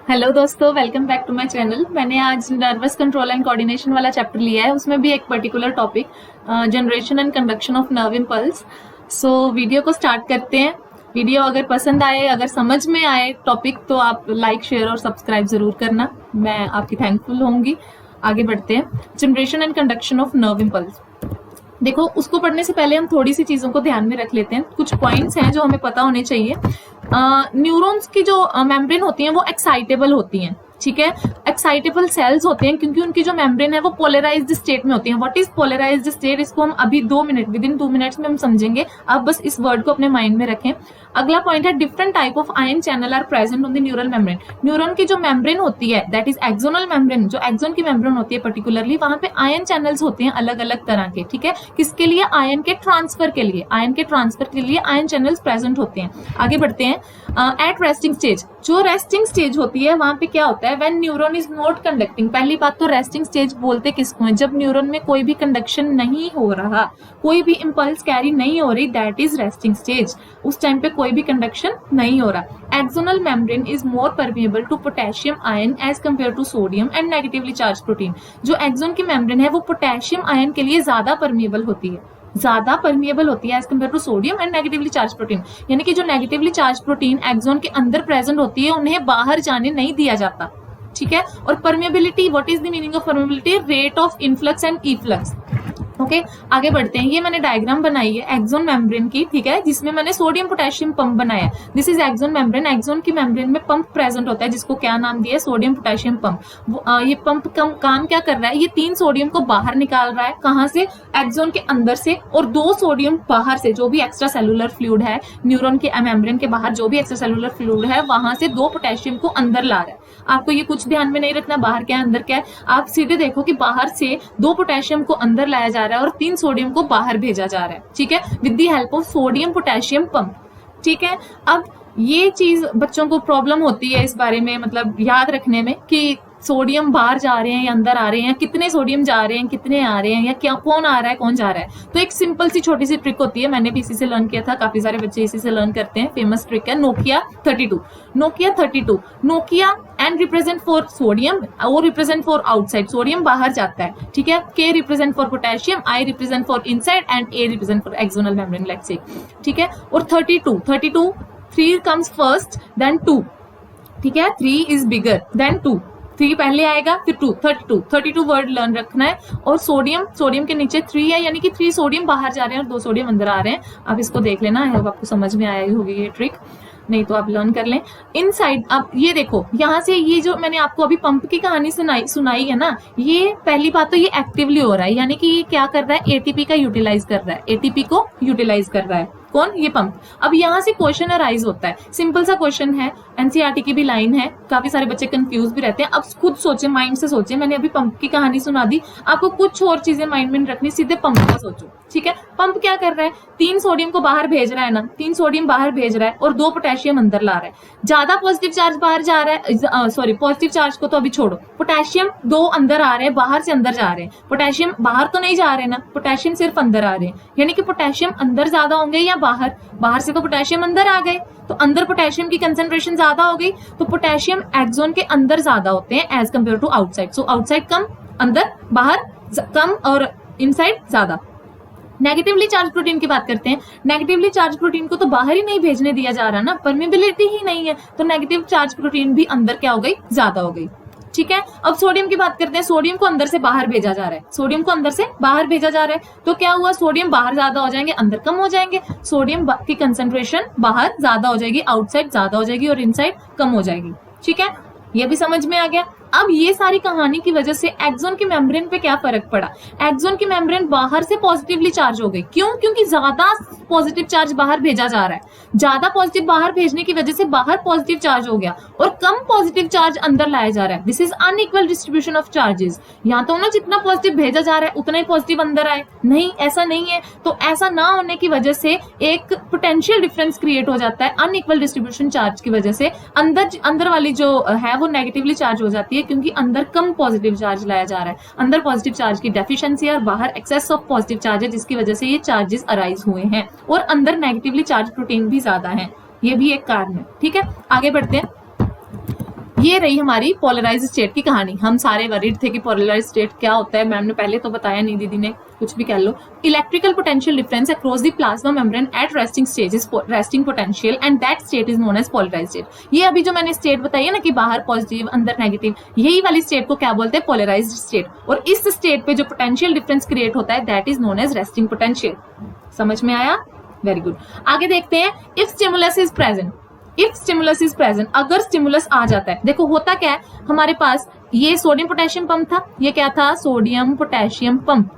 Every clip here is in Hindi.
हेलो दोस्तों, welcome back to my channel. मैंने आज नर्वस कंट्रोल एंड कोऑर्डिनेशन वाला चैप्टर लिया है। उसमें भी एक particular topic generation and conduction of nerve impulse. So video को स्टार्ट करते हैं। वीडियो अगर पसंद आए, अगर समझ में आए टॉपिक, तो आप लाइक, शेयर और सब्सक्राइब जरूर करना, मैं आपकी थैंकफुल होंगी। आगे बढ़ते हैं। Generation and conduction of nerve impulse. देखो, उसको पढ़ने से पहले हम थोड़ी सी चीजों को ध्यान में रख लेते हैं। कुछ पॉइंट्स हैं जो हमें पता होने चाहिए। न्यूरॉन्स की जो मेम्ब्रेन होती हैं वो एक्साइटेबल होती हैं, ठीक है। एक्साइटेबल सेल्स होते हैं क्योंकि उनकी जो मेम्ब्रेन है वो पोलराइज्ड स्टेट में होती है। व्हाट इज पोलराइज्ड स्टेट, इसको हम अभी विद इन 2 मिनट्स में हम समझेंगे। आप बस इस वर्ड को अपने माइंड में रखें। अगला पॉइंट है, different type of ion channel are present on the neural membrane. Neuron की जो मेम्ब्रेन होती है, दैट इज एक्सोनल मेम्ब्रेन, जो एक्सोन की मेम्ब्रेन होती है पर्टिकुलरली, वहां पे आयन चैनल्स होते हैं अलग अलग तरह के, ठीक है। किसके लिए? आयन के ट्रांसफर के लिए। आयन के ट्रांसफर के लिए आयन चैनल्स प्रेजेंट होते हैं। आगे बढ़ते हैं। एट रेस्टिंग स्टेज, जो रेस्टिंग स्टेज होती है वहां पे क्या होता है? When neuron is not conducting. पहली बात तो रेस्टिंग स्टेज बोलते किसको है? जब न्यूरॉन में कोई भी कंडक्शन नहीं हो रहा, कोई भी इंपल्स कैरी नहीं हो रही, दैट इज रेस्टिंग स्टेज। उस टाइम पे कोई भी कंडक्शन नहीं हो रहा। Axonal membrane is more permeable to potassium ion as compare to sodium and negatively charge protein. जो एक्सोन की मेम्ब्रेन है वो पोटेशियम आयन के लिए ज्यादा परमिएबल होती है, ज्यादा परमिएबल होती है as compare to sodium and negatively charge protein. यानी कि जो नेगेटिवली चार्ज प्रोटीन एक्सोन के अंदर प्रेजेंट होती है, उन्हें बाहर जाने नहीं दिया जाता, ठीक है। और permeability, what is the meaning of permeability? Rate of influx and efflux. Okay, आगे बढ़ते हैं। ये मैंने डायग्राम बनाई है एक्सोन मेम्ब्रेन की, ठीक है, जिसमें मैंने सोडियम पोटेशियम पंप बनाया। This is axon membrane. Axon की मेम्ब्रेन में पंप प्रेजेंट होता है जिसको क्या नाम दिया है? Sodium potassium pump. ये पंप काम क्या कर रहा है? ये 3 सोडियम को बाहर निकाल रहा है। कहां से? एक्सोन के अंदर से, और 2 सोडियम बाहर से। जो भी एक्स्ट्रा सेलुलर फ्लूइड है न्यूरॉन के मेम्ब्रेन के बाहर, जो भी एक्स्ट्रा सेलुलर फ्लूइड है, वहां से 2 पोटेशियम को अंदर ला रहा है। आपको ये कुछ ध्यान में नहीं रखना बाहर क्या है अंदर क्या है। आप सीधे देखो कि बाहर से 2 पोटेशियम को अंदर लाया जा रहा है और 3 सोडियम को बाहर भेजा जा रहा है, ठीक है, with the help of sodium potassium pump, ठीक है। अब ये चीज बच्चों को प्रॉब्लम होती है इस बारे में, मतलब याद रखने में, कि सोडियम बाहर जा रहे हैं या अंदर आ रहे हैं, कितने सोडियम जा रहे हैं, कितने आ रहे हैं, या क्या, कौन आ रहा है, कौन जा रहा है। तो एक सिंपल सी छोटी सी ट्रिक होती है, मैंने भी इसी से लर्न किया था, काफी सारे बच्चे इसी से लर्न करते हैं। फेमस ट्रिक है Nokia 32। Nokia 32, Nokia N represent for sodium, O represent for outside, sodium बाहर जाता है, ठीक है। K represent for potassium, I represent for inside and A represent for axonal membrane, let's say, ठीक है। और 32 3 कम्स फर्स्ट देन 2, ठीक है। 3 इज बिगर देन 2, 3 पहले आएगा फिर 2, 32 वर्ड लर्न रखना है। और सोडियम के नीचे 3 है, यानी कि 3 सोडियम बाहर जा रहे हैं और 2 सोडियम अंदर आ रहे हैं। आप इसको देख लेना, आई होप आपको समझ में आया होगी ये ट्रिक, नहीं तो आप लर्न कर लें। इनसाइड, अब ये देखो, यहाँ से ये जो मैंने आपको अभी पंप की कहानी सुनाई है ना, ये पहली बात तो ये एक्टिवली हो रहा है, यानी कि ये क्या कर रहा है? एटीपी का यूटिलाइज कर रहा है, एटीपी को यूटिलाइज कर रहा है। कौन? ये पंप। अब यहाँ से क्वेश्चन अराइज होता है, सिंपल सा क्वेश्चन है, एनसीईआरटी की भी लाइन है, काफी सारे बच्चे कंफ्यूज भी रहते हैं। अब खुद सोचे, माइंड से सोचे, मैंने अभी पंप की कहानी सुना दी, आपको कुछ और चीजें माइंड में रखनी, सीधे पंप का सोचो, ठीक है। पंप क्या कर रहा है? 3 सोडियम को बाहर भेज रहा है ना, 3 सोडियम बाहर भेज रहा है और 2 पोटेशियम अंदर ला रहा है। ज्यादा पॉजिटिव चार्ज बाहर जा रहा है, सॉरी, पॉजिटिव चार्ज को तो अभी छोड़ो, पोटेशियम 2 अंदर आ रहे हैं, बाहर से अंदर जा रहे हैं। पोटेशियम बाहर तो नहीं जा रहे ना, पोटेशियम सिर्फ अंदर आ रहे हैं, यानी कि पोटेशियम अंदर ज्यादा होंगे या बाहर? बाहर से तो पोटेशियम अंदर आ गए, तो अंदर पोटेशियम की कंसेंट्रेशन ज्यादा हो गई, तो पोटेशियम एक्सोन के अंदर ज्यादा होते हैं as compare to outside. So outside कम, अंदर, बाहर कम, और इनसाइड ज्यादा। नेगेटिवली चार्ज प्रोटीन की बात करते हैं। नेगेटिवली चार्ज प्रोटीन को तो बाहर ही नहीं भेजने दिया जा रहा ना, परमिएबिलिटी ही नहीं है, तो नेगेटिव चार्ज प्रोटीन भी अंदर क्या हो गई? ज्यादा हो गई, ठीक है। अब सोडियम की बात करते हैं। सोडियम को अंदर से बाहर भेजा जा रहा है, सोडियम को अंदर से बाहर भेजा जा रहा है, तो क्या हुआ? सोडियम बाहर ज्यादा हो जाएंगे, अंदर कम हो जाएंगे। सोडियम की कंसेंट्रेशन बाहर ज्यादा हो जाएगी, आउटसाइड ज्यादा हो जाएगी और इनसाइड कम हो जाएगी, ठीक है। ये भी समझ में आ गया। अब ये सारी कहानी की वजह से एक्सोन की मेम्ब्रेन पे क्या फर्क पड़ा? एक्सोन की मेम्ब्रेन बाहर से पॉजिटिवली चार्ज हो गई। क्यों? क्योंकि ज्यादा पॉजिटिव चार्ज बाहर भेजा जा रहा है। ज्यादा पॉजिटिव बाहर भेजने की वजह से बाहर पॉजिटिव चार्ज हो गया और कम पॉजिटिव चार्ज अंदर लाया जा रहा है। This is unequal distribution of charges. यहाँ तो ना जितना पॉजिटिव भेजा जा रहा है उतना ही पॉजिटिव अंदर आए, नहीं, ऐसा नहीं है। तो ऐसा ना होने की वजह से एक पोटेंशियल डिफरेंस क्रिएट हो जाता है अनइक्वल डिस्ट्रीब्यूशन चार्ज की वजह से। अंदर वाली जो है वो नेगेटिवली चार्ज हो जाती है, क्योंकि अंदर कम पॉजिटिव चार्ज लाया जा रहा है। अंदर पॉजिटिव चार्ज की डेफिशिएंसी और बाहर एक्सेस ऑफ पॉजिटिव चार्ज है, जिसकी वजह से ये चार्जेस अराइज हुए हैं। और अंदर नेगेटिवली चार्ज प्रोटीन भी ज्यादा है, ये भी एक कारण है, ठीक है। आगे बढ़ते हैं। ये रही हमारी पोलराइज्ड स्टेट की कहानी। हम सारे वरीड थे कि पोलराइज्ड स्टेट क्या होता है, मैम ने पहले तो बताया नहीं, दीदी ने कुछ भी कह लो। Electrical potential difference across the plasma membrane at resting stage is resting potential and that state is known as polarised state. ये अभी जो मैंने स्टेट बताई है ना कि बाहर पॉजिटिव अंदर नेगेटिव, यही वाली स्टेट को क्या बोलते हैं, पोलराइज्ड स्टेट। और इस स्टेट पे जो पोटेंशियल डिफरेंस क्रिएट होता है that is known as resting potential. समझ में आया? Very good. आगे देखते हैं, if stimulus is present, if stimulus is present, अगर स्टिमुलस आ जाता है, देखो होता क्या है हमारे पास, ये सोडियम पोटेशियम पंप था, ये क्या था, सोडियम पोटेशियम पंप,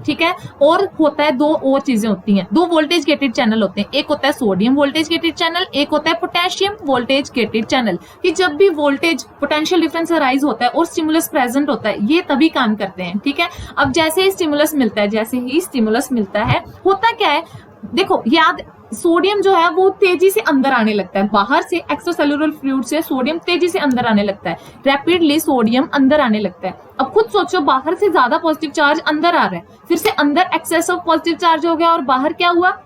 ठीक है। और होता है दो और चीजें होती हैं, दो वोल्टेज गेटेड चैनल होते हैं, एक होता है सोडियम वोल्टेज गेटेड चैनल, एक होता है पोटेशियम वोल्टेज गेटेड चैनल। कि जब भी वोल्टेज पोटेंशियल डिफरेंस अराइज होता है और स्टिमुलस प्रेजेंट होता है, ये तभी काम करते हैं, ठीक है। अब जैसे ही स्टिमुलस मिलता है, जैसे ही स्टिमुलस मिलता है, होता क्या है, देखो याद, सोडियम जो है वो तेजी से अंदर आने लगता है, बाहर से एक्स्ट्रासेल्युलर फ्लूइड से सोडियम तेजी से अंदर आने लगता है, रैपिडली सोडियम अंदर आने लगता है। अब खुद सोचो, बाहर से ज्यादा पॉजिटिव चार्ज अंदर आ रहा है, फिर से अंदर एक्सेस ऑफ पॉजिटिव चार्ज हो गया और बाहर क्या हुआ,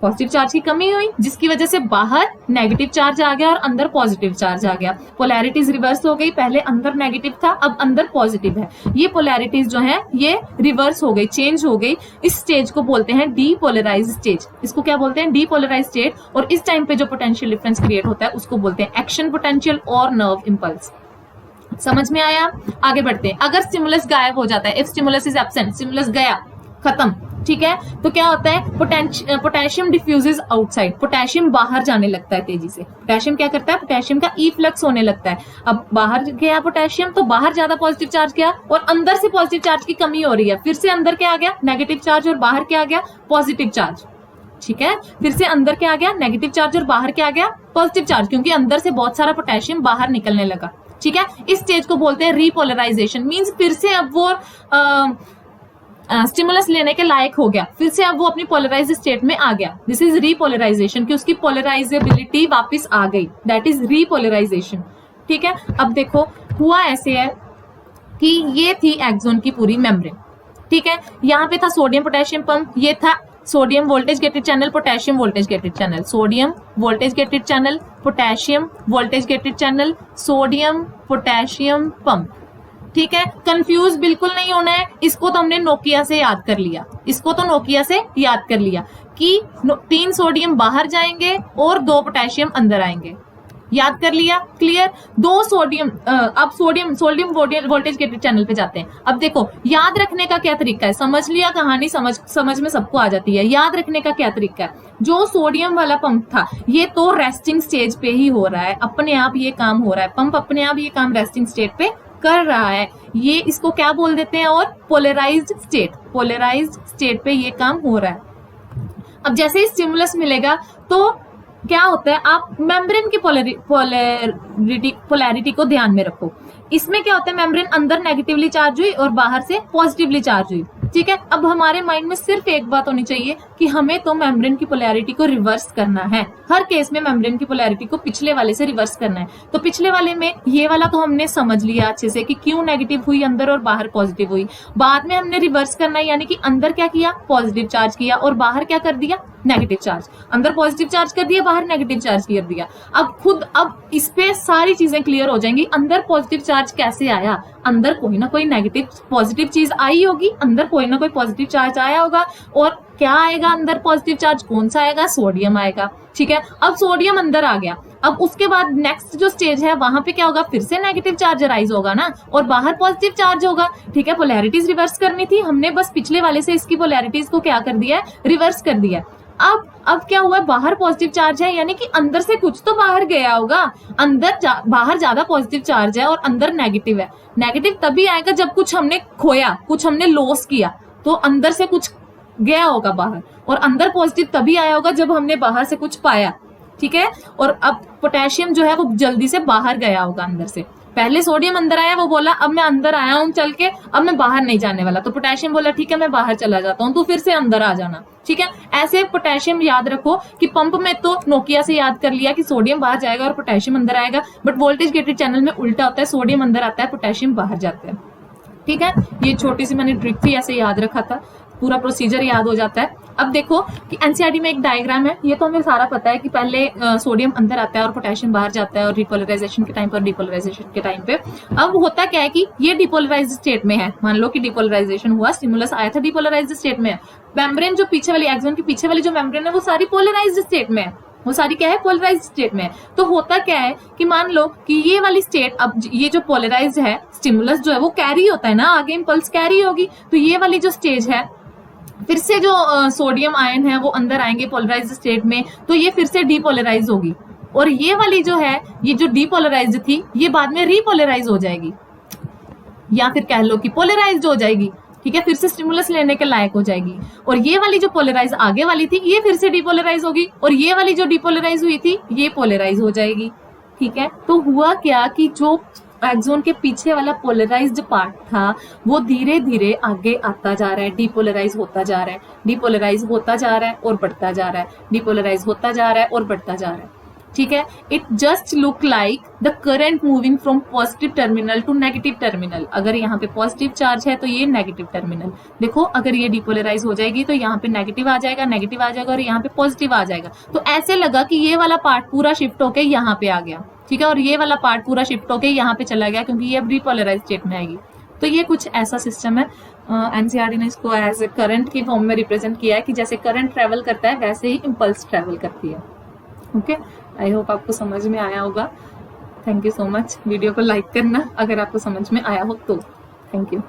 पॉजिटिव चार्ज की कमी हुई, जिसकी वजह से बाहर नेगेटिव चार्ज आ गया और अंदर पॉजिटिव चार्ज आ गया। पोलैरिटीज रिवर्स हो गई, पहले अंदर नेगेटिव था अब अंदर पॉजिटिव है। ये पोलैरिटीज जो है ये रिवर्स हो गई, चेंज हो गई। इस स्टेज को बोलते हैं डीपोलराइज्ड स्टेज। इसको क्या बोलते हैं, डीपोलराइज्ड स्टेट। और इस टाइम पे जो पोटेंशियल डिफरेंस क्रिएट होता है उसको बोलते हैं एक्शन पोटेंशियल और नर्व इंपल्स। समझ में आया? आगे बढ़ते हैं। अगर स्टिमुलस गायब हो जाता है, if stimulus is absent, stimulus गया, खत्म, ठीक है, तो क्या होता है, पोटेशियम डिफ्यूजेस आउटसाइड, पोटेशियम बाहर जाने लगता है तेजी से। पोटेशियम क्या करता है, पोटेशियम का इफ्लक्स होने लगता है। अब बाहर गया पोटेशियम तो बाहर ज्यादा पॉजिटिव चार्ज गया और अंदर से पॉजिटिव चार्ज की कमी हो रही है, फिर से अंदर क्या आ गया, नेगेटिव चार्ज, और बाहर क्या आ गया, पॉजिटिव चार्ज, ठीक है। फिर से अंदर क्या आ गया, नेगेटिव चार्ज, और बाहर क्या आ गया, पॉजिटिव चार्ज, क्योंकि अंदर से बहुत सारा पोटेशियम बाहर निकलने लगा, ठीक है। इस स्टेज को बोलते हैं रीपोलराइजेशन। मींस फिर से अब वो स्टिमुलस लेने के लायक हो गया, फिर से अब वो अपनी पोलराइज्ड स्टेट में आ गया। दिस इज रीपोलराइजेशन, कि उसकी पोलराइजेबिलिटी वापस आ गई, दैट इज रीपोलराइजेशन, ठीक है। अब देखो हुआ ऐसे है कि ये थी एक्सोन की पूरी मेम्ब्रेन, ठीक है। यहाँ पे था सोडियम पोटेशियम पंप, ये था sodium voltage gated channel, potassium voltage gated channel, sodium voltage gated channel, potassium voltage gated channel, sodium potassium pump, ठीक है। कंफ्यूज बिल्कुल नहीं होना है, इसको तो हमने नोकिया से याद कर लिया, इसको तो नोकिया से याद कर लिया कि 3 सोडियम बाहर जाएंगे और 2 पोटेशियम अंदर आएंगे, याद कर लिया, क्लियर। 2 सोडियम, अब सोडियम वोल्टेज गेटेड चैनल पे जाते हैं। अब देखो याद रखने का क्या तरीका है, समझ लिया कहानी, समझ में सबको आ जाती है। याद रखने का क्या तरीका है, जो सोडियम वाला पंप था ये तो रेस्टिंग स्टेज पे ही हो रहा है, अपने आप ये काम हो रहा है, पंप अपने आप ये काम रेस्टिंग स्टेट पे कर रहा है, ये इसको क्या बोल देते हैं, और पोलराइज्ड स्टेट, पोलराइज्ड स्टेट पे ये काम हो रहा है। अब जैसे ही स्टिमुलस मिलेगा तो क्या होता है, आप मेम्ब्रेन की पोलैरिटी को ध्यान में रखो। इसमें क्या होता है, मेम्ब्रेन अंदर नेगेटिवली चार्ज हुई और बाहर से पॉजिटिवली चार्ज हुई, ठीक है। अब हमारे माइंड में सिर्फ एक बात होनी चाहिए कि हमें तो मेम्ब्रेन की पोलैरिटी को रिवर्स करना है। हर केस में मेम्ब्रेन की पोलैरिटी को पिछले वाले से रिवर्स करना है। तो पिछले वाले में ये वाला तो हमने समझ लिया अच्छे से कि क्यों नेगेटिव हुई अंदर और बाहर पॉजिटिव हुई। बाद में हमने रिवर्स करना है, यानी कि अंदर क्या किया, पॉजिटिव चार्ज किया और बाहर क्या कर दिया, नेगेटिव चार्ज। अंदर पॉजिटिव चार्ज कर दिया, बाहर नेगेटिव चार्ज कर दिया। अब इस पे सारी चीजें क्लियर हो जाएंगी। अंदर पॉजिटिव चार्ज कैसे आया, अंदर कोई ना कोई नेगेटिव पॉजिटिव चीज आई होगी, अंदर कोई ना कोई पॉजिटिव चार्ज आया होगा। और क्या आएगा अंदर पॉजिटिव चार्ज, कौन सा आएगा, सोडियम आएगा, ठीक है। अब सोडियम अंदर आ गया, अब उसके बाद नेक्स्ट जो स्टेज है वहां पे क्या होगा, फिर से नेगेटिव चार्ज राइज होगा ना, और बाहर पॉजिटिव चार्ज होगा, ठीक है। पोलैरिटीज रिवर्स करनी थी, हमने बस पिछले वाले से इसकी पोलैरिटीज को क्या कर दिया है, रिवर्स कर दिया। अब क्या हुआ, बाहर पॉजिटिव चार्ज है, यानी कि अंदर से कुछ तो बाहर गया होगा। बाहर ज्यादा पॉजिटिव चार्ज है और अंदर नेगेटिव है। नेगेटिव तभी आएगा जब कुछ हमने खोया, कुछ हमने लॉस किया, तो अंदर से कुछ गया होगा बाहर। और अंदर पॉजिटिव तभी आया होगा जब हमने बाहर से कुछ पाया, ठीक है। और अब पोटेशियम जो है वो जल्दी से बाहर गया होगा अंदर से। पहले सोडियम अंदर आया, वो बोला अब मैं अंदर आया हूं चल के, अब मैं बाहर नहीं जाने वाला। तो पोटेशियम बोला ठीक है मैं बाहर चला जाता हूं, तो फिर से अंदर आ जाना, ठीक है। ऐसे पोटेशियम याद रखो कि पंप में तो नोकिया से याद कर लिया कि सोडियम बाहर जाएगा और पोटेशियम अंदर आएगा, बट वोल्टेज गेटेड चैनल में उल्टा होता है, सोडियम अंदर आता है, पोटेशियम बाहर जाता है, ठीक है। ये छोटी सी मैंने ट्रिक थी, ऐसे याद रखा था, पूरा प्रोसीजर याद हो जाता है। अब देखो कि एनसीईआरटी में एक डायग्राम है, ये तो हमें सारा पता है कि पहले सोडियम अंदर आता है और पोटेशियम बाहर जाता है, और रिपोलराइजेशन के टाइम पर डिपोलराइजेशन के टाइम पे अब होता क्या है कि ये डिपोलराइज्ड स्टेट में है। मान लो कि डिपोलराइजेशन हुआ, स्टिमुलस आया था, डिपोलराइज्ड स्टेट में है। मेम्ब्रेन जो पीछे वाली एक्सॉन के पीछे वाली जो मेम्ब्रेन है वो सारी पोलराइज्ड स्टेट में है, वो सारी क्या है, पोलराइज्ड स्टेट में है। तो होता क्या है कि मान लो कि ये वाली स्टेट, अब ये जो पोलराइज्ड है, स्टिमुलस जो है वो कैरी होता है ना, आगे इंपल्स कैरी होगी, तो ये वाली जो स्टेज है, फिर से जो सोडियम आयन है वो अंदर आएंगे पोलराइज्ड स्टेट में, तो ये फिर से डीपोलराइज होगी, और ये वाली जो है, ये जो डीपोलराइज्ड थी, ये बाद में रीपोलराइज हो जाएगी, या फिर कह लो कि पोलराइज्ड हो जाएगी, ठीक है, फिर से स्टिमुलस लेने के लायक हो जाएगी। और ये वाली जो पोलराइज आगे वाली थी, ये फिर से डीपोलराइज होगी, और ये वाली जो डीपोलराइज हुई थी, ये पोलराइज हो जाएगी, ठीक है। तो हुआ क्या कि जो एक्सोन के पीछे वाला पोलराइज्ड पार्ट था वो धीरे धीरे आगे आता जा रहा है, डीपोलराइज होता जा रहा है, डीपोलराइज होता जा रहा है और बढ़ता जा रहा है, डीपोलराइज होता जा रहा है और बढ़ता जा रहा है, ठीक है। It just look like the current moving from positive terminal to negative terminal. अगर यहाँ पे पॉजिटिव चार्ज है तो ये नेगेटिव टर्मिनल, देखो अगर ये डिपोलराइज हो जाएगी तो यहाँ पे नेगेटिव आ जाएगा, नेगेटिव आ जाएगा, और यहाँ पे पॉजिटिव आ जाएगा। तो ऐसे लगा कि ये वाला पार्ट पूरा शिफ्ट होके यहाँ पे आ गया, ठीक है, और ये वाला पार्ट पूरा शिफ्ट होके यहाँ पे चला गया, क्योंकि ये अब डिपोलराइज स्टेट में आएगी। तो ये कुछ ऐसा सिस्टम है। एनसीईआरटी ने इसको एज ए करंट की फॉर्म में रिप्रेजेंट किया है कि जैसे करंट ट्रेवल करता है वैसे ही इंपल्स ट्रेवल करती है। ओके, आई होप आपको समझ में आया होगा। Thank you so much. Video को लाइक करना अगर आपको समझ में आया हो तो। Thank you.